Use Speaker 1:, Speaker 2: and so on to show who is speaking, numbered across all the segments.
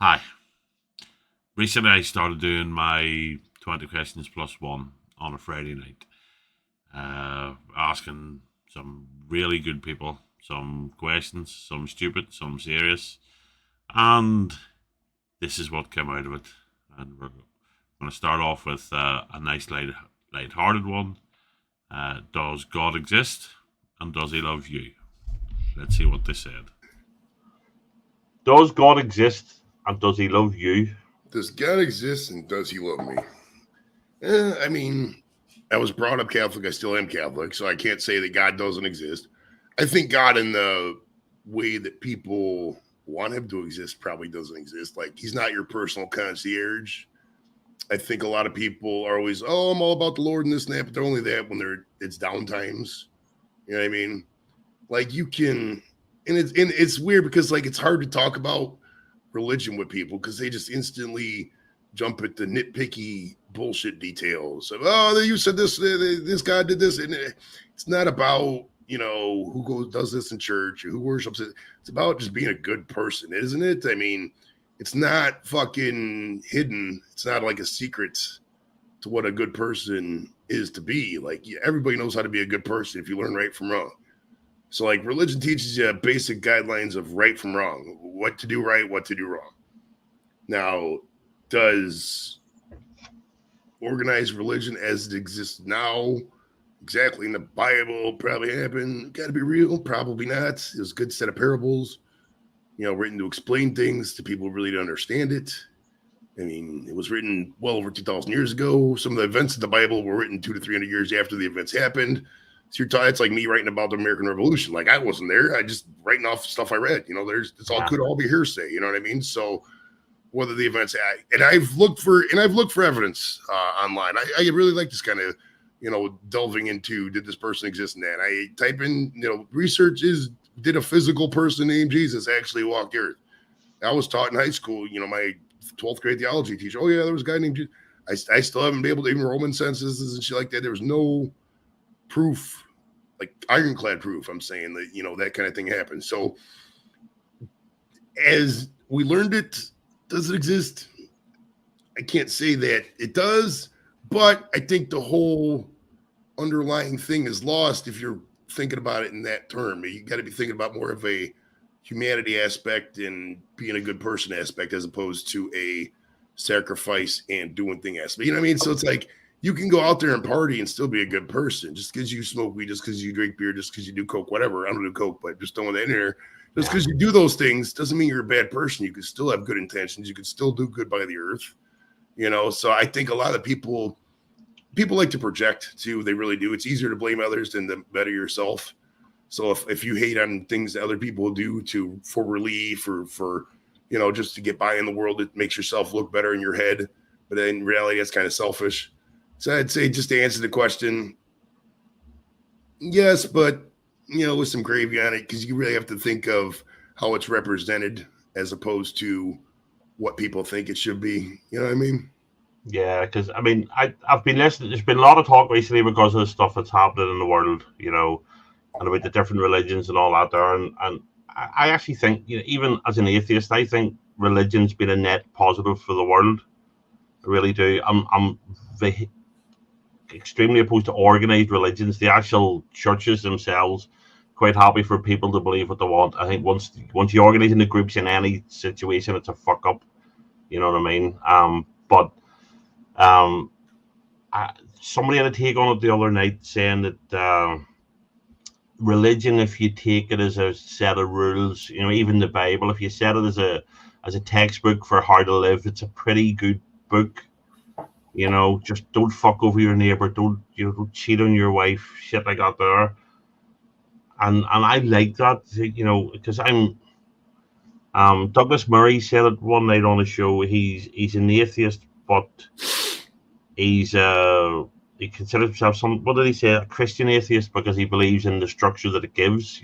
Speaker 1: Hi. Recently, I started doing my 20 questions plus one on a Friday night, asking some really good people some questions, some stupid, some serious, and this is what came out of it. And we're going to start off with a nice, light-hearted one. Does God exist, and does He love you? Let's see what they said. Does God exist, and does He love you?
Speaker 2: Does God exist and does he love me? I mean, I was brought up Catholic. I still am Catholic, so I can't say that God doesn't exist. I think God, in the way that people want him to exist, probably doesn't exist. Like, he's not your personal concierge. I think a lot of people are always, oh, I'm all about the Lord and this and that, but they're only that when it's down times. You know what I mean? Like, you can, and it's weird because like it's hard to talk about religion with people because they just instantly jump at the nitpicky bullshit details of, oh, you said this guy did this, and it's not about who does this in church or who worships it. It's about just being a good person, isn't it? I mean, it's not fucking hidden. It's not like a secret to what a good person is to be. Like, everybody knows how to be a good person if you learn right from wrong. So, like, religion teaches you basic guidelines of right from wrong, what to do right, what to do wrong. Now, does organized religion as it exists now exactly in the Bible probably happen? Got to be real? Probably not. There's a good set of parables, written to explain things to people who really don't understand it. I mean, it was written well over 2,000 years ago. Some of the events of the Bible were written 200 to 300 years after the events happened. So it's like me writing about the American Revolution. Like, I wasn't there. I just writing off stuff I read. Could all be hearsay. You know what I mean? So whether the events, and I've looked for evidence online. I really like this kind of delving into, did this person exist in that? I type in research did a physical person named Jesus actually walk the earth? I was taught in high school. My 12th grade theology teacher. Oh yeah, there was a guy named Jesus. I still haven't been able to, even Roman censuses and shit like that. There was no proof, like ironclad proof. I'm saying that that kind of thing happened. So as we learned it, does it exist? I can't say that it does, but I think the whole underlying thing is lost if you're thinking about it in that term. You got to be thinking about more of a humanity aspect and being a good person aspect as opposed to a sacrifice and doing thing aspect. You know what I mean? So it's like, you can go out there and party and still be a good person just because you smoke weed, just because you drink beer, just because you do coke, whatever. I don't do coke, but just throwing that in there. Just because you do those things doesn't mean you're a bad person. You can still have good intentions. You can still do good by the earth. So I think a lot of people like to project too. They really do. It's easier to blame others than to better yourself. So if you hate on things that other people do for relief or for just to get by in the world, it makes yourself look better in your head. But in reality, that's kind of selfish. So I'd say, just to answer the question, yes, but with some gravy on it, because you really have to think of how it's represented as opposed to what people think it should be. You know what I mean?
Speaker 1: Yeah, because I mean, I've been listening. There's been a lot of talk recently because of the stuff that's happening in the world, and about the different religions and all that there. And I actually think, even as an atheist, I think religion's been a net positive for the world. I really do. I'm extremely opposed to organized religions. The actual churches themselves, quite happy for people to believe what they want. I think once you organize into groups in any situation, it's a fuck up. You know what I mean? But um, somebody had a take on it the other night saying that religion, if you take it as a set of rules, even the Bible, if you set it as a textbook for how to live, it's a pretty good book. Just don't fuck over your neighbor, don't cheat on your wife, shit like that there. And I like that, because I'm Douglas Murray said it one night on a show. He's an atheist, but he's he considers himself what did he say, a Christian atheist, because he believes in the structure that it gives,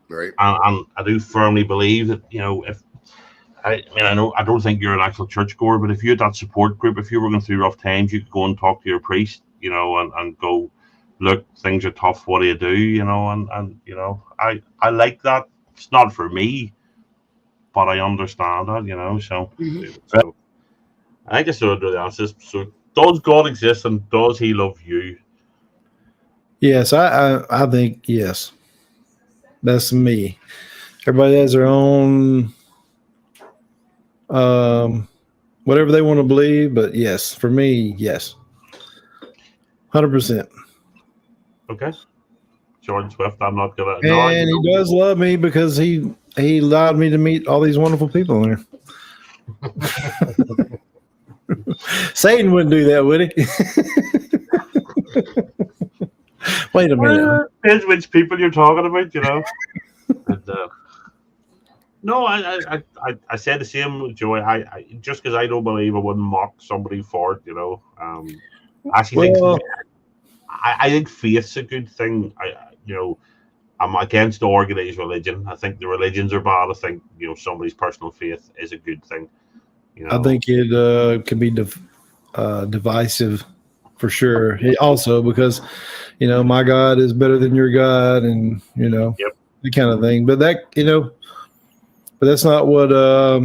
Speaker 2: Right.
Speaker 1: And I do firmly believe that, if I don't think you're an actual churchgoer, but if you had that support group, if you were going through rough times, you could go and talk to your priest, and go, look, things are tough. What do you do? And I like that. It's not for me, but I understand that, So,
Speaker 2: Mhm.
Speaker 1: so I think I sort of know the answers. So, does God exist and does He love you?
Speaker 3: Yes, I think yes. That's me. Everybody has their own whatever they want to believe, but yes, for me, yes. 100%.
Speaker 1: Okay, Jordan Swift. I'm not gonna. No,
Speaker 3: And he does love me because he allowed me to meet all these wonderful people in there. Satan wouldn't do that, would he? Wait a minute.
Speaker 1: Depends which people you're talking about, And, no, I said the same, Joey. I just because I don't believe, I wouldn't mock somebody for it, I actually
Speaker 3: Well,
Speaker 1: think I think faith's a good thing. I'm against organized religion. I think the religions are bad. I think somebody's personal faith is a good thing.
Speaker 3: I think it can be divisive for sure. Also, because my God is better than your God, and
Speaker 1: Yep.
Speaker 3: the kind of thing. But but that's not what I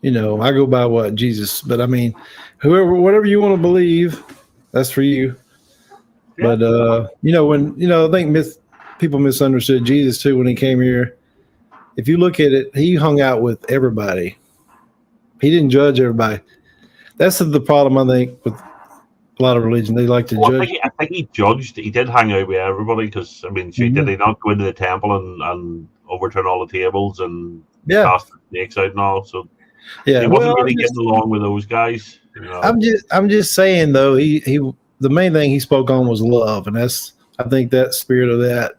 Speaker 3: go by what Jesus. But I mean, whatever you want to believe, that's for you.
Speaker 1: Yeah.
Speaker 3: But when I think people misunderstood Jesus too when he came here. If you look at it, he hung out with everybody. He didn't judge everybody. That's the problem, I think, with a lot of religion. They like to judge.
Speaker 1: I think he judged. He did hang out with everybody because did he not go into the temple and overturn all the tables and cast the snakes out and all? So he wasn't really getting along with those guys.
Speaker 3: I'm just saying though. He the main thing he spoke on was love, and I think that spirit of that.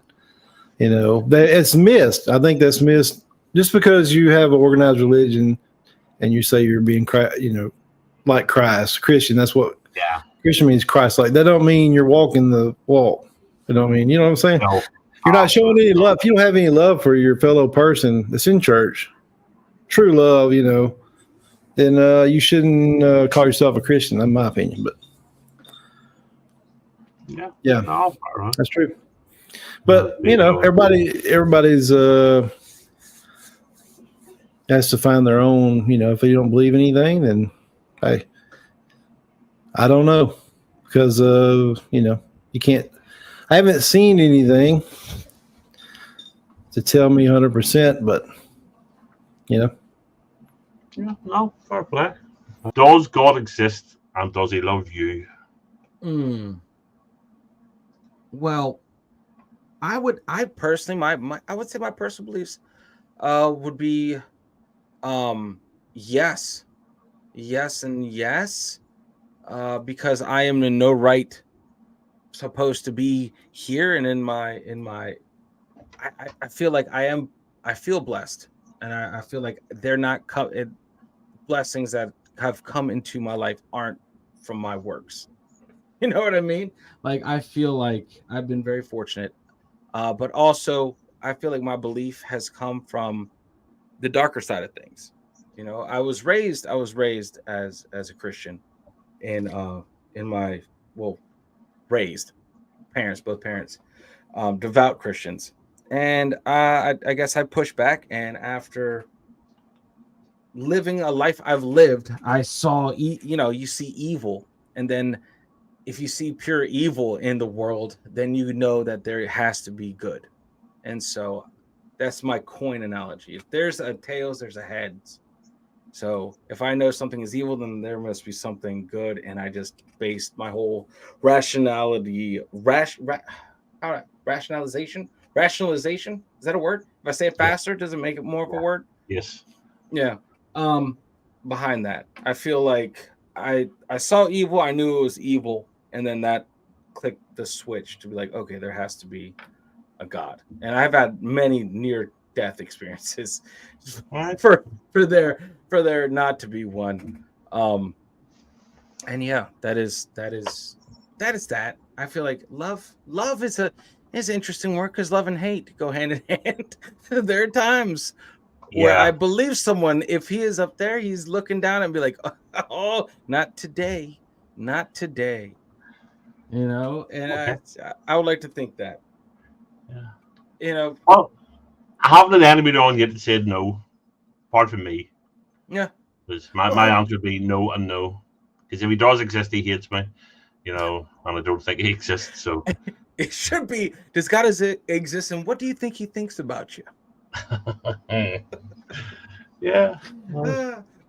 Speaker 3: That it's missed. I think that's missed just because you have an organized religion and you say you're being, like Christ, Christian. That's what Christian means, Christ. Like that don't mean you're walking the walk. You know what I mean? You know what I'm saying?
Speaker 1: No.
Speaker 3: You're not showing any love. If you don't have any love for your fellow person that's in church, true love, then you shouldn't call yourself a Christian, in my opinion. But yeah,
Speaker 1: no,
Speaker 3: that's true. But everybody's has to find their own. If you don't believe anything, then hey, I don't know, because you can't. I haven't seen anything to tell me 100%, but
Speaker 1: Yeah, no, fair play. Does God exist and does He love you?
Speaker 4: Well, I personally, I would say my personal beliefs would be yes, and yes, because I am in no right supposed to be here, and I feel like I feel blessed, and I feel like they're not blessings that have come into my life aren't from my works. You know what I mean? Like I feel like I've been very fortunate, but also I feel like my belief has come from the darker side of things. I was raised as a Christian, in my raised both parents, devout Christians, and I guess I pushed back, and after living a life I've lived, I saw you see evil, and then if you see pure evil in the world, then you know that there has to be good. And so that's my coin analogy. If there's a tails, there's a heads. So if I know something is evil, then there must be something good. And I just based my whole rationalization. Rationalization. Is that a word? If I say it faster, does it make it more of a word?
Speaker 1: Yes.
Speaker 4: Yeah. Behind that, I feel like I saw evil. I knew it was evil. And then that clicked the switch to be like, okay, there has to be a God. And I've had many near-death experiences for there not to be one. And yeah, that is that. I feel like love is an interesting word because love and hate go hand in hand. There are times where I believe someone, if he is up there, he's looking down and be like, oh, not today. And okay. I would like to think that.
Speaker 1: Well, I haven't had anybody on yet that said no, apart from me.
Speaker 4: Yeah.
Speaker 1: Because my answer would be no and no. Because if he does exist, he hates me, and I don't think he exists. So
Speaker 4: it should be, does God exist, and what do you think he thinks about you?
Speaker 1: yeah.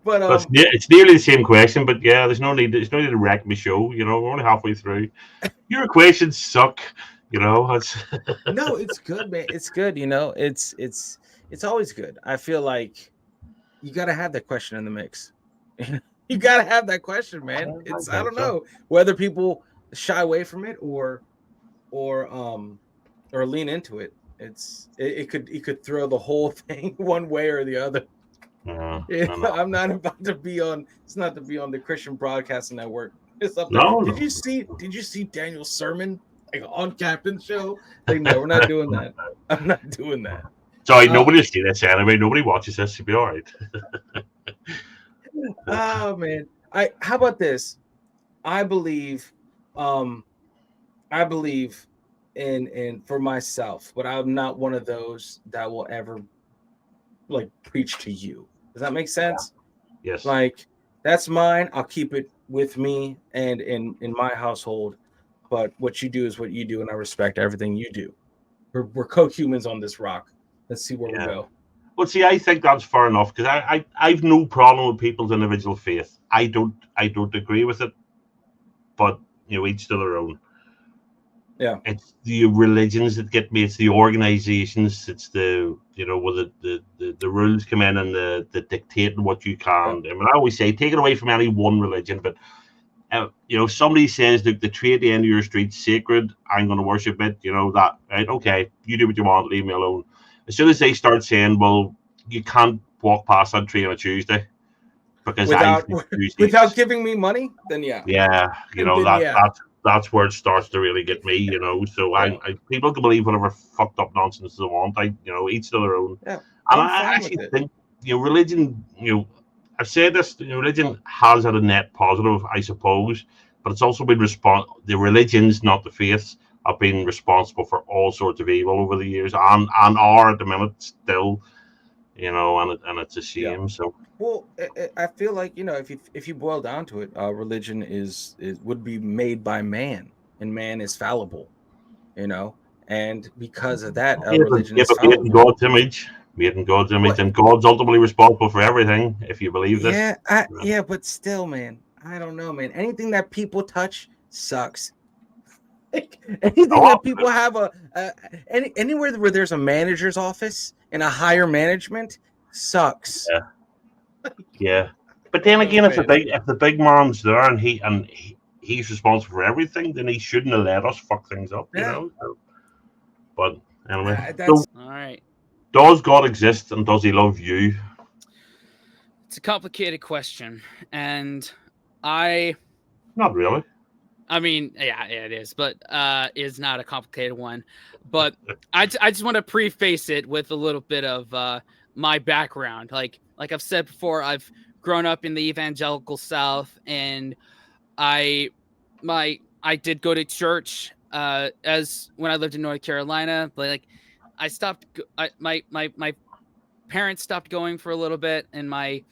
Speaker 4: But
Speaker 1: it's nearly the same question, but yeah, there's no need to wreck my show. We're only halfway through. Your questions suck. It's
Speaker 4: no, it's good, man. It's good. It's always good. I feel like you got to have that question in the mix. You got to have that question, man. I don't know whether people shy away from it or lean into it. It could throw the whole thing one way or the other. I'm not about to be on. It's not to be on the Christian Broadcasting Network. It's up there. Did you see Daniel's sermon on Captain's show? No, we're not doing that. I'm not doing that.
Speaker 1: Sorry, nobody will see this anyway. Nobody watches this. You'll be all right.
Speaker 4: Oh man. How about this? I believe in for myself, but I'm not one of those that will ever preach to you. Does that make sense?
Speaker 1: Yes.
Speaker 4: That's mine. I'll keep it with me and in my household. But what you do is what you do, and I respect everything you do. We're co-humans on this rock. Let's see where we go.
Speaker 1: Well, see, I think that's fair enough because I've no problem with people's individual faith. I don't agree with it, but each to their own.
Speaker 4: Yeah,
Speaker 1: it's the religions that get me. It's the organizations. It's the where the rules come in and the dictating what you can. Yeah. I mean, I always say take it away from any one religion, but somebody says the tree at the end of your street's sacred. I'm going to worship it. That, right? Okay, you do what you want. Leave me alone. As soon as they start saying, well, you can't walk past that tree on a Tuesday because
Speaker 4: without giving me money, then
Speaker 1: that's where it starts to really get me. So I people can believe whatever fucked up nonsense they want. Each to their own.
Speaker 4: Yeah,
Speaker 1: and I actually think religion. I've said this. Religion has had a net positive, I suppose, but it's also been the religions, not the faiths, have been responsible for all sorts of evil over the years, and are at the minute still, and it's a shame. Yeah. So,
Speaker 4: well, I feel like if you boil down to it, religion would be made by man, and man is fallible, and because of that, religion is fallible.
Speaker 1: Made in God's image. Made in God's image, and God's ultimately responsible for everything. If you believe this,
Speaker 4: yeah, but still, man, I don't know, man. Anything that people touch sucks. Anything that people have anywhere where there's a manager's office and a higher management sucks.
Speaker 1: Yeah. But then again, if the big man's there and he's responsible for everything, then he shouldn't have let us fuck things up, So, but anyway,
Speaker 5: all right.
Speaker 1: Does God exist and does he love you?
Speaker 5: It's a complicated question, and not
Speaker 1: really.
Speaker 5: I mean, yeah, it is, but it's not a complicated one. But I just want to preface it with a little bit of my background. Like I've said before, I've grown up in the evangelical South, and I did go to church as when I lived in North Carolina. But I stopped. My parents stopped going for a little bit, and my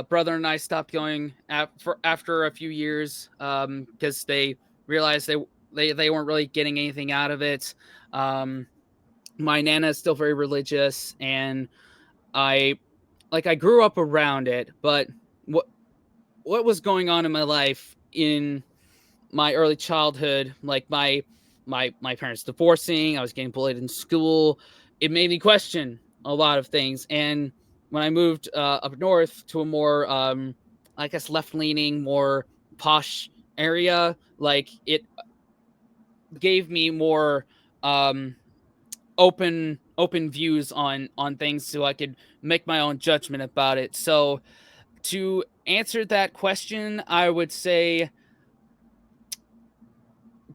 Speaker 5: brother and I stopped going after a few years because they realized they weren't really getting anything out of it. My Nana is still very religious, and I grew up around it, but what was going on in my life in my early childhood, like my parents divorcing, I was getting bullied in school, it made me question a lot of things. And when I moved up north to a more, I guess, left-leaning, more posh area, it gave me more open views on things, so I could make my own judgment about it. So to answer that question, I would say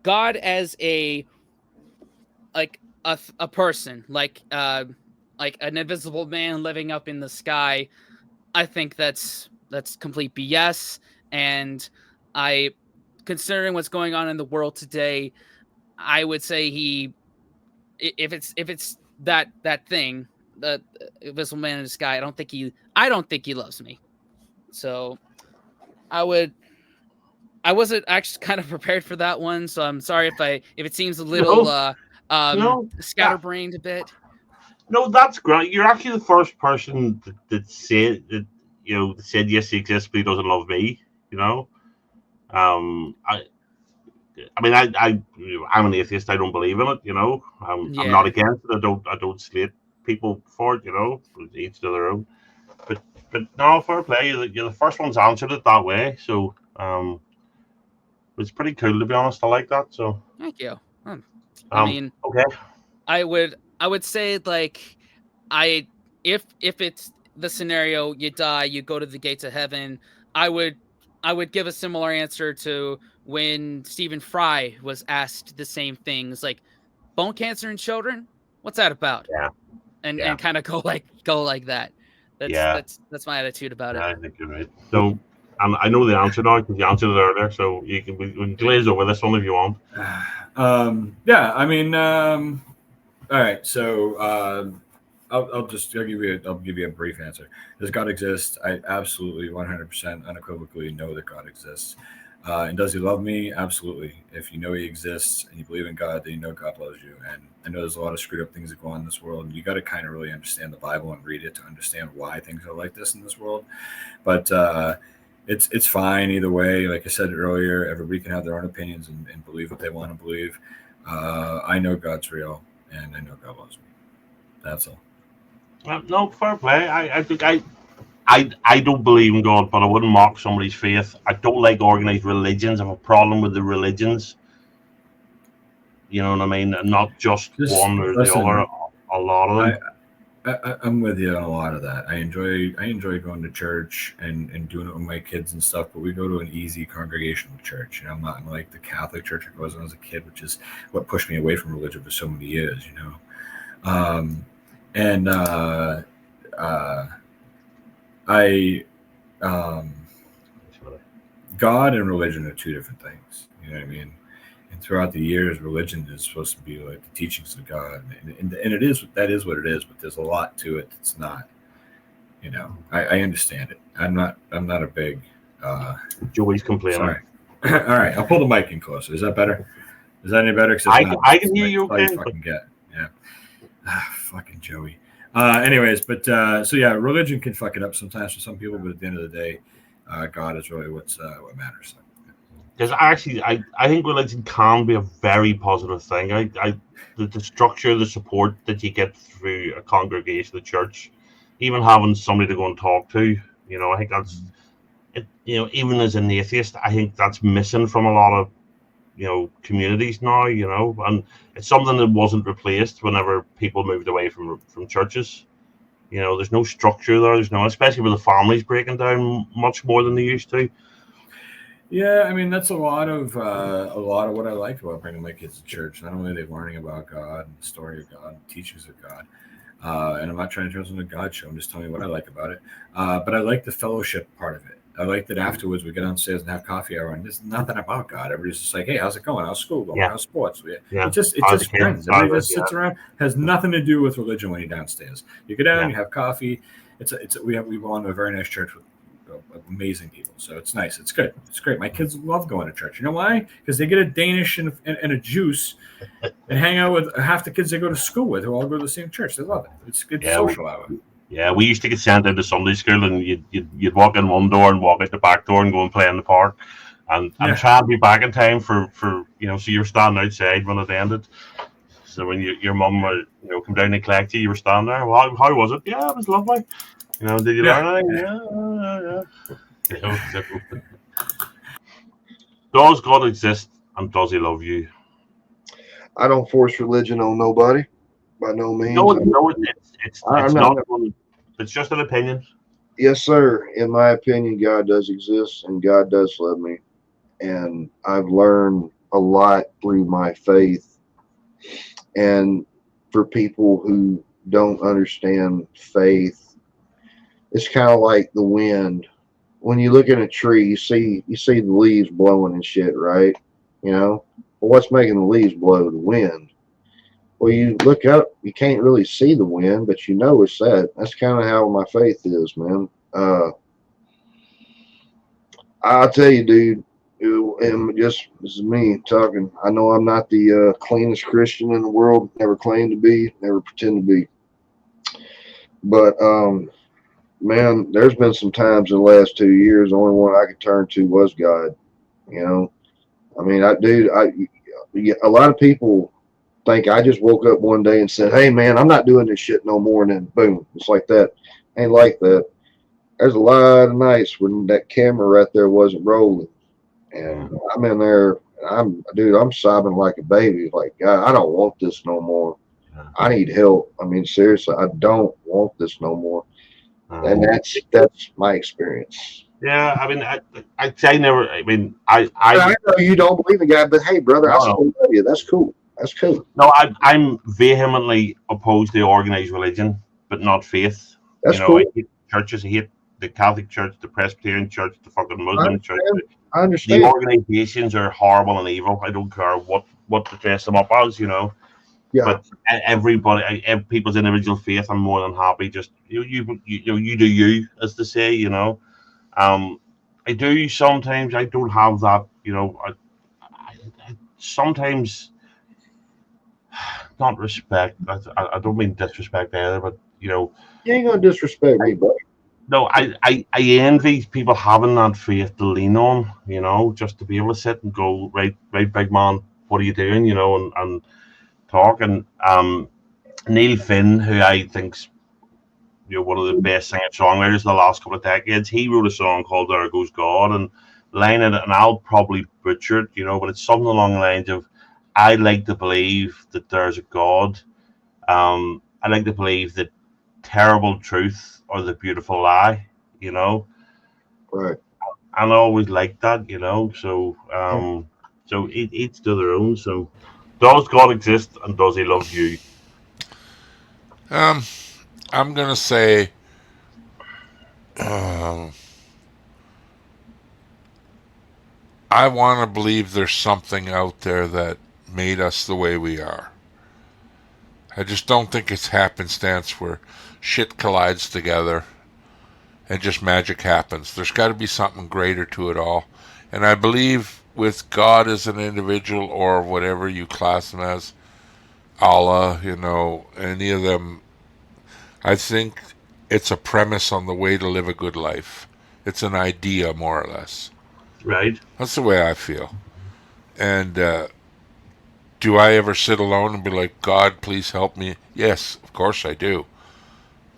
Speaker 5: God as a person, like an invisible man living up in the sky. I think that's complete BS. And considering what's going on in the world today, I would say if it's that thing, the Invisible Man in the Sky, I don't think he loves me. So I wasn't actually kind of prepared for that one, so I'm sorry if it seems a little
Speaker 1: No,
Speaker 5: scatterbrained a bit.
Speaker 1: no, that's great. You're actually the first person that said that, said yes, he exists, but he doesn't love me. You know, I mean, I'm an atheist. I don't believe in it. You know, I'm not against it. I don't slate people for it. You know, each to their own. But no, fair play. You're the first one's answered it that way. So it's pretty cool, to be honest. I like that. So
Speaker 5: thank you. I mean,
Speaker 1: okay.
Speaker 5: I would say, like, if it's the scenario, you die, you go to the gates of heaven, I would give a similar answer to when Stephen Fry was asked the same things, like, bone cancer in children, what's that about?
Speaker 1: Yeah.
Speaker 5: And kind of go like that. That's my attitude about it.
Speaker 1: I think you're right. So, I know the answer now because you answered it earlier. So we can glaze over this one if you want.
Speaker 6: Yeah, I mean, all right. So I'll give you a brief answer. Does God exist? I absolutely 100% unequivocally know that God exists. And does he love me? Absolutely. If you know he exists and you believe in God, then you know God loves you. And I know there's a lot of screwed up things that go on in this world. And you got to kind of really understand the Bible and read it to understand why things are like this in this world. But it's fine either way. Like I said earlier, everybody can have their own opinions and believe what they want to believe. I know God's real, and I know God loves me. That's all.
Speaker 1: No, fair play. I don't believe in God, but I wouldn't mock somebody's faith. I don't like organized religions. I have a problem with the religions. You know what I mean? And not just one or the other. A lot of them.
Speaker 6: I'm with you on a lot of that. I enjoy going to church and doing it with my kids and stuff, but we go to an easy congregational church. I'm not like the Catholic church I was when I was a kid, which is what pushed me away from religion for so many years, God and religion are two different things. You know what I mean? And throughout the years, religion is supposed to be like the teachings of God, and that is what it is. But there's a lot to it that's not. I understand it. I'm not a big.
Speaker 1: Joey's complaining.
Speaker 6: Sorry. All right, I'll pull the mic in closer. Is that better? Is that any better?
Speaker 1: I can hear you. Okay.
Speaker 6: Yeah. Fucking Joey. Anyways, but so yeah, religion can fuck it up sometimes for some people, but at the end of the day, God is really what matters.
Speaker 1: Because I think religion can be a very positive thing. The structure, the support that you get through a congregation, the church, even having somebody to go and talk to, I think that's it. Even as an atheist, I think that's missing from a lot of communities now. And it's something that wasn't replaced whenever people moved away from churches. There's no structure there. There's no, especially with the families breaking down much more than they used to.
Speaker 6: Yeah, I mean that's a lot of what I like about bringing my kids to church. Not only are they learning about God and the story of God and teachings of God, and I'm not trying to turn this into a God show. I'm just telling you what I like about it. But I like the fellowship part of it. I like that afterwards we get downstairs and have coffee hour, and there's nothing about God. Everybody's just like, "Hey, how's it going? How's school going? How's sports?" It's just friends. Everybody just sits around. Has nothing to do with religion when you're downstairs. You go down, you have coffee. We belong to a very nice church with amazing people, so it's nice. It's good. It's great. My kids love going to church. You know why? Because they get a Danish and a juice and hang out with half the kids they go to school with who all go to the same church. They love it. It's good social hour.
Speaker 1: Yeah, we used to get sent into Sunday school, and you'd walk in one door and walk out the back door and go and play in the park. And I'm trying to be back in time for so you're standing outside when it ended. So when your mum would come down and collect you were standing there. Well, how was it? Yeah, it was lovely. Did you learn anything? Yeah. Does God exist, and does he love you?
Speaker 7: I don't force religion on nobody, by no means.
Speaker 1: No, it's not. It's just an opinion.
Speaker 7: Yes, sir. In my opinion, God does exist, and God does love me. And I've learned a lot through my faith. And for people who don't understand faith, it's kind of like the wind. When you look at a tree, you see the leaves blowing and shit, right? Well, what's making the leaves blow? The wind. Well, you look up, you can't really see the wind, but you know it's that. That's kind of how my faith is, man. I'll tell you, dude, and just this is me talking. I know I'm not the cleanest Christian in the world. Never claimed to be, never pretend to be. But man, there's been some times in the last 2 years, the only one I could turn to was God. You know, I mean, a lot of people think I just woke up one day and said, "Hey, man, I'm not doing this shit no more," and then boom, it's like that. Ain't like that. There's a lot of nights when that camera right there wasn't rolling, and I'm in there. I'm sobbing like a baby. Like, God, I don't want this no more. I need help. I mean, seriously, I don't want this no more. And that's my experience.
Speaker 1: Yeah, I mean, I never. I mean, I
Speaker 7: know you don't believe in God, but hey, brother, I still love you. That's cool. That's cool.
Speaker 1: No, I'm vehemently opposed to organized religion, but not faith.
Speaker 7: That's cool.
Speaker 1: I hate churches. I hate the Catholic Church, the Presbyterian Church, the fucking Muslim Church.
Speaker 7: I understand.
Speaker 1: The organizations are horrible and evil. I don't care what to dress them up as, you know.
Speaker 7: Yeah.
Speaker 1: But everybody, people's individual faith, I'm more than happy. Just you do you, as they say, you know. I do sometimes. I don't have that, you know. I sometimes not respect. I don't mean disrespect either, but you know,
Speaker 7: you ain't gonna disrespect me, buddy.
Speaker 1: No, I envy people having that faith to lean on, you know, just to be able to sit and go, right, big man, what are you doing, you know, and talk. And Neil Finn, who I think's, you know, one of the best singer-songwriters of the last couple of decades, he wrote a song called "There Goes God," and line in it, and I'll probably butcher it, you know, but it's something along the lines of, "I like to believe that there's a God. I like to believe that terrible truth or the beautiful lie," you know.
Speaker 7: Right.
Speaker 1: And I always like that, you know. So so each to their own. So does God exist, and does he love you?
Speaker 8: I'm gonna say I want to believe there's something out there that made us the way we are. I just don't think it's happenstance where shit collides together and just magic happens. There's got to be something greater to it all. And I believe with God as an individual, or whatever you class him as, Allah, you know, any of them, I think it's a premise on the way to live a good life. It's an idea, more or less.
Speaker 1: Right.
Speaker 8: That's the way I feel. And do I ever sit alone and be like, God, please help me? Yes, of course I do.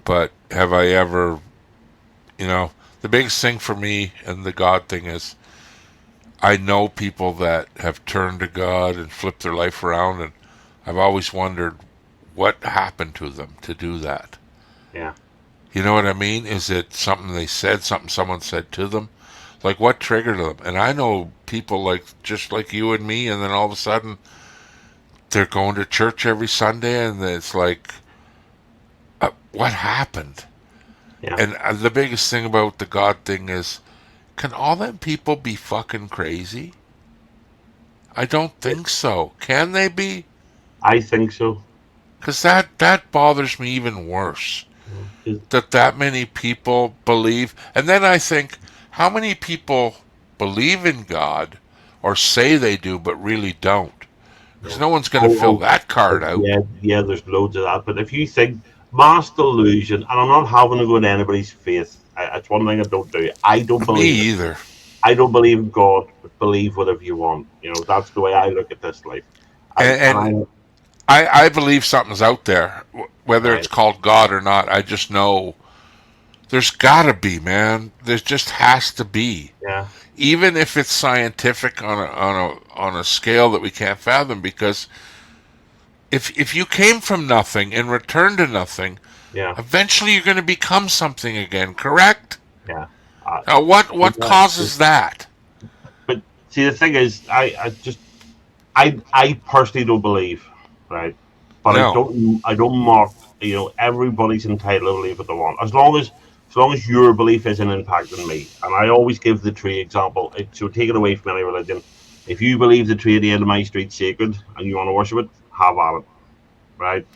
Speaker 8: But have I ever, you know, the biggest thing for me and the God thing is I know people that have turned to God and flipped their life around, and I've always wondered what happened to them to do that.
Speaker 1: Yeah.
Speaker 8: You know what I mean? Is it something they said, something someone said to them? Like, what triggered them? And I know people like, just like you and me, and then all of a sudden they're going to church every Sunday, and it's like, what happened?
Speaker 1: Yeah.
Speaker 8: And the biggest thing about the God thing is, can all them people be fucking crazy? I don't think so. Can they be?
Speaker 1: I think so.
Speaker 8: Because that bothers me even worse. That many people believe. And then I think, how many people believe in God or say they do but really don't? Because no one's going to fill that card out.
Speaker 1: Yeah, there's loads of that. But if you think mass delusion, and I'm not having to go into anybody's faith. It's one thing I don't do. I don't believe
Speaker 8: me either.
Speaker 1: I don't believe in God, but believe whatever you want. You know, that's the way I look at this life.
Speaker 8: I believe something's out there, whether it's called God or not. I just know there's got to be, man. There just has to be.
Speaker 1: Yeah.
Speaker 8: Even if it's scientific on a scale that we can't fathom, because if you came from nothing and returned to nothing, eventually you're going to become something again. Correct?
Speaker 1: Yeah.
Speaker 8: Now, what causes that?
Speaker 1: But see, the thing is, I personally don't believe, right? But no. I don't mock. You know, everybody's entitled to believe what they want, as long as your belief isn't impacting me. And I always give the tree example. So take it away from any religion. If you believe the tree at the end of my street's sacred and you want to worship it, have at it, right?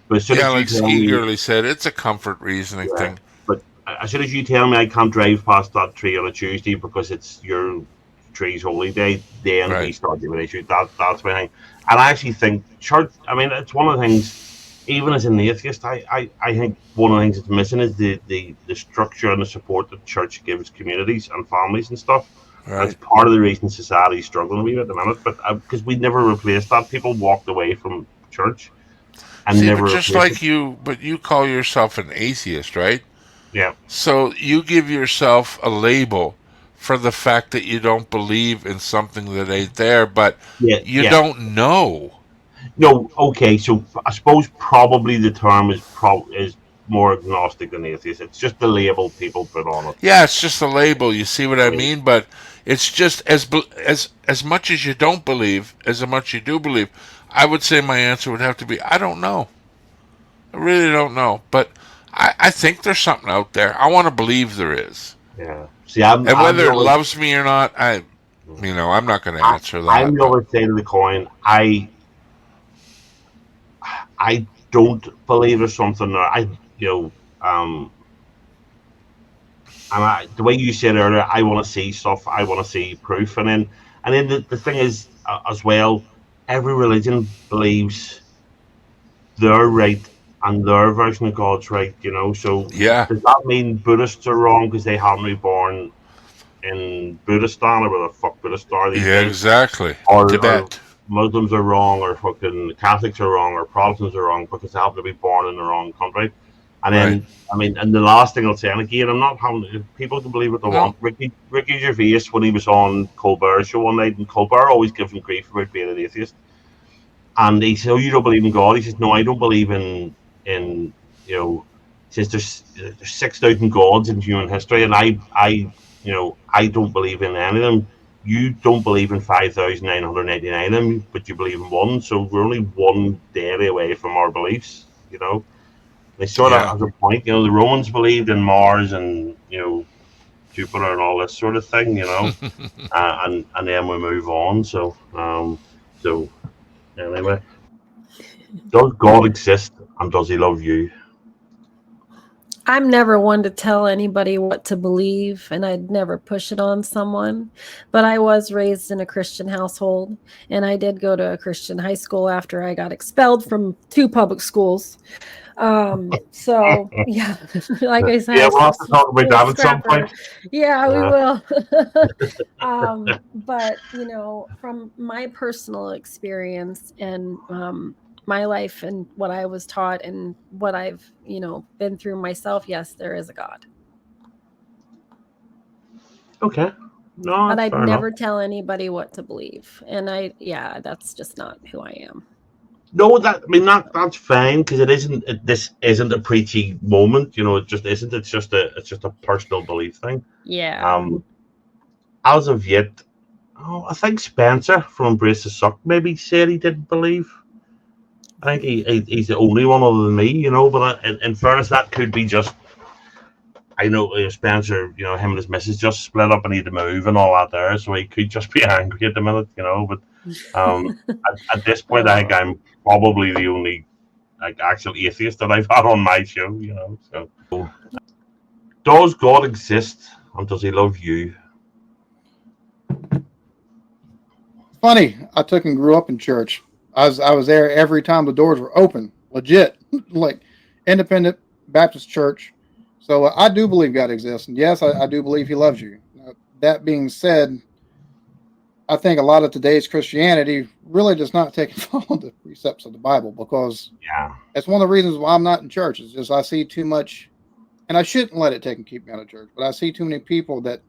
Speaker 1: But as soon
Speaker 8: Yeah,
Speaker 1: as you
Speaker 8: like
Speaker 1: tell
Speaker 8: Ski
Speaker 1: me,
Speaker 8: Girly said, it's a comfort reasoning
Speaker 1: yeah,
Speaker 8: thing.
Speaker 1: but as soon as you tell me I can't drive past that tree on a Tuesday because it's your tree's holy day, then we
Speaker 8: Right.
Speaker 1: start the issue. That's my thing. And I actually think church. I mean, it's one of the things. Even as an atheist, I think one of the things that's missing is the structure and the support that church gives communities and families and stuff. And it's
Speaker 8: Right.
Speaker 1: part of the reason society's struggling a wee bit at the minute. But because we never replaced that, people walked away from church and
Speaker 8: See,
Speaker 1: never
Speaker 8: but just
Speaker 1: replaced it.
Speaker 8: like you, but you call yourself an atheist, right?
Speaker 1: Yeah,
Speaker 8: So you give yourself a label for the fact that you don't believe in something that ain't there, but
Speaker 1: yeah,
Speaker 8: you
Speaker 1: yeah.
Speaker 8: don't know.
Speaker 1: No, okay. So I suppose probably the term is more agnostic than atheist. It's just the label people put on it.
Speaker 8: Yeah, it's just a label. You see what
Speaker 1: I
Speaker 8: I
Speaker 1: mean,
Speaker 8: mean? But it's just as much as you don't believe, as much you do believe. I would say my answer would have to be I don't know. I really don't know, but I think there's something out there. I want to believe there is,
Speaker 1: yeah. See, I'm
Speaker 8: and
Speaker 1: I'm
Speaker 8: whether
Speaker 1: the
Speaker 8: it
Speaker 1: other,
Speaker 8: loves me or not, I'm not going to
Speaker 1: I,
Speaker 8: answer
Speaker 1: I'm
Speaker 8: that.
Speaker 1: the
Speaker 8: But
Speaker 1: other side of the coin. I don't believe there's something there. The way you said earlier, I want to see stuff. I want to see proof, and then the thing is as well, every religion believes their right and their version of God's right. So
Speaker 8: yeah,
Speaker 1: does that mean Buddhists are wrong because they haven't been born in Buddhistan or where the fuck Buddhists are these
Speaker 8: yeah,
Speaker 1: days?
Speaker 8: exactly.
Speaker 1: Or
Speaker 8: Tibet.
Speaker 1: Muslims are wrong, or fucking Catholics are wrong, or Protestants are wrong because they happen to be born in the wrong country. And
Speaker 8: Right.
Speaker 1: then, I mean, and the last thing I'll say, and again, I'm not having people can believe what they
Speaker 8: No.
Speaker 1: want. Ricky Gervais, when he was on Colbert's show one night, and Colbert always gives him grief about being an atheist. And he said, "Oh, you don't believe in God?" He says, "No, I don't believe in you know." He says, "There's 6,000 gods in human history, and I don't believe in any of them. You don't believe in 5,989 of them, but you believe in one. So we're only one deity away from our beliefs. They sort of
Speaker 8: Yeah.
Speaker 1: has a point. The Romans believed in Mars and Jupiter and all this sort of thing. And then we move on. So anyway, does God exist and does He love you?
Speaker 9: I'm never one to tell anybody what to believe, and I'd never push it on someone. But I was raised in a Christian household, and I did go to a Christian high school after I got expelled from 2 public schools. So yeah, like I said,
Speaker 1: Yeah, we'll have to talk about that at some
Speaker 9: scrapper.
Speaker 1: point.
Speaker 9: Yeah, we
Speaker 1: Uh,
Speaker 9: will. But from my personal experience and my life and what I was taught and what I've been through myself, yes, there is a God.
Speaker 1: Okay. No,
Speaker 9: But
Speaker 1: that's
Speaker 9: I'd
Speaker 1: fair enough.
Speaker 9: never tell anybody what to believe. And that's just not who I am.
Speaker 1: No, that's fine because this isn't a preachy moment. It just isn't. It's just a personal belief thing.
Speaker 9: Yeah.
Speaker 1: As of yet, I think Spencer from Embrace the Suck maybe said he didn't believe. I think he's the only one other than me. But in fairness, that could be just. I know Spencer, him and his missus just split up and he had to move and all that there, so he could just be angry at the minute, But at this point, I think I'm probably the only actual atheist that I've had on my show, So, does God exist and does He love you?
Speaker 10: Funny, I took and grew up in church. I was there every time the doors were open, legit, like independent Baptist church. So I do believe God exists, and yes, I do believe He loves you. That being said, I think a lot of today's Christianity really does not take and follow the precepts of the Bible, because that's one of the reasons why I'm not in church. It's just I see too much, and I shouldn't let it take and keep me out of church, but I see too many people that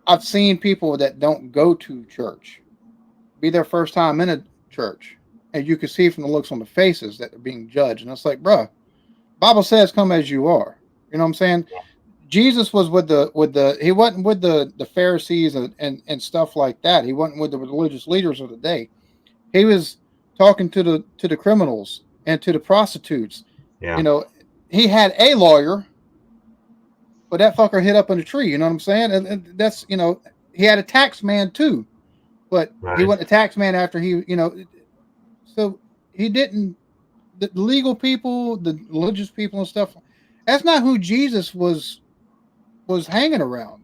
Speaker 10: I've seen people that don't go to church be their first time in a church, and you can see from the looks on the faces that they're being judged. And it's like, bruh, Bible says, "Come as you are." You know what I'm saying? Jesus was he wasn't with the Pharisees and stuff like that. He wasn't with the religious leaders of the day. He was talking to the criminals and to the prostitutes.
Speaker 1: Yeah.
Speaker 10: He had a lawyer, but that fucker hid up in a tree. You know what I'm saying? And that's he had a tax man too, but he wasn't a tax man after he So he didn't. The legal people, the religious people, and stuff. That's not who Jesus was hanging around.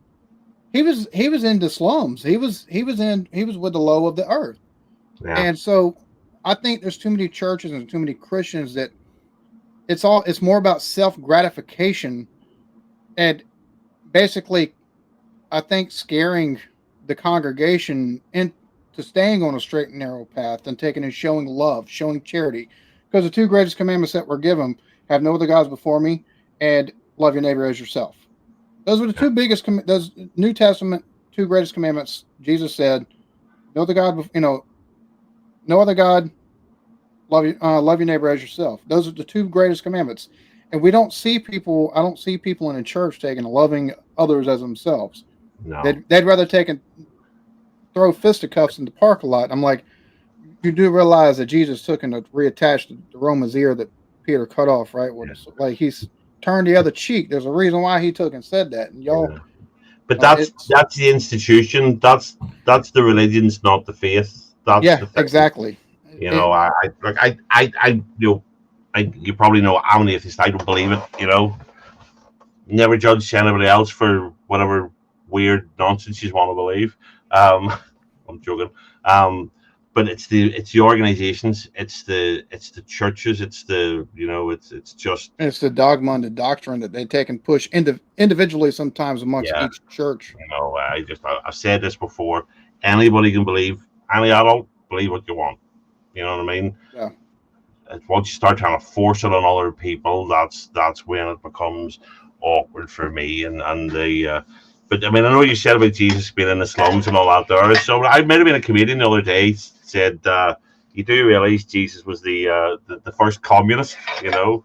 Speaker 10: He was in the slums. He was with the low of the earth.
Speaker 1: Yeah.
Speaker 10: And so I think there's too many churches and too many Christians that it's more about self-gratification and basically I think scaring the congregation into staying on a straight and narrow path than taking and showing love, showing charity. Because the two greatest commandments that were given, have no other gods before me and love your neighbor as yourself. Those were the two biggest, those New Testament two greatest commandments. Jesus said, no other God, no other God, love your neighbor as yourself. Those are the two greatest commandments. And I don't see people in a church taking loving others as themselves.
Speaker 1: No.
Speaker 10: They'd rather take and throw fisticuffs in the parking lot. I'm like, you do realize that Jesus took and reattached the Roman's ear that Peter cut off, right? Like he's turned the other cheek. There's a reason why he took and said that. And y'all,
Speaker 1: but that's the institution. That's the religions, not the faith. That's the
Speaker 10: exactly.
Speaker 1: You know, you probably know I'm an atheist. I don't believe it. You know, never judge anybody else for whatever weird nonsense you want to believe. I'm joking. But it's the organizations, it's the churches, it's the it's
Speaker 10: the dogma and the doctrine that they take and push individually sometimes amongst each church.
Speaker 1: You know, I've said this before. Anybody can believe, any adult, believe what you want. You know what I mean?
Speaker 10: Yeah.
Speaker 1: Once you start trying to force it on other people, that's when it becomes awkward for me. And the but I mean, I know you said about Jesus being in the slums and all that there. So I might have been a comedian the other day said you do realize Jesus was the first communist, you know,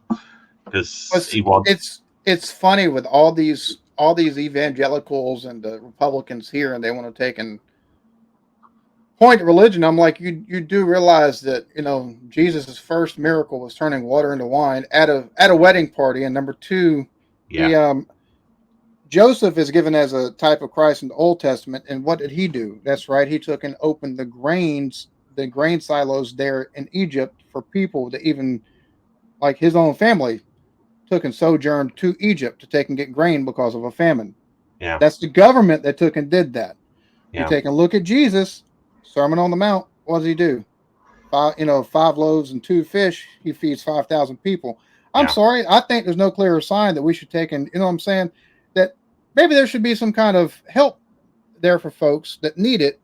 Speaker 1: because he was.
Speaker 10: It's funny with all these evangelicals and the Republicans here, and they want to take and point at religion. I'm like, you do realize that, you know, Jesus' first miracle was turning water into wine at a wedding party, and number two, Joseph is given as a type of Christ in the Old Testament, and what did he do? That's right, he took and opened the grain silos there in Egypt for people that even, like his own family, took and sojourned to Egypt to take and get grain because of a famine.
Speaker 1: Yeah,
Speaker 10: that's the government that took and did that.
Speaker 1: Yeah.
Speaker 10: You take a look at Jesus, Sermon on the Mount. What does he do? 5 loaves and 2 fish. He feeds 5,000 people. I'm sorry, I think there's no clearer sign that we should take and, you know what I'm saying, that maybe there should be some kind of help there for folks that need it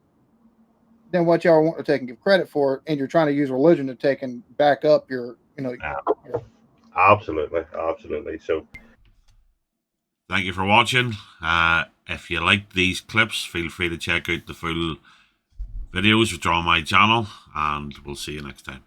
Speaker 10: than what y'all want to take and give credit for, and you're trying to use religion to take and back up your, you know.
Speaker 1: Absolutely. So thank you for watching. If you like these clips, feel free to check out the full videos which are on my channel, and we'll see you next time.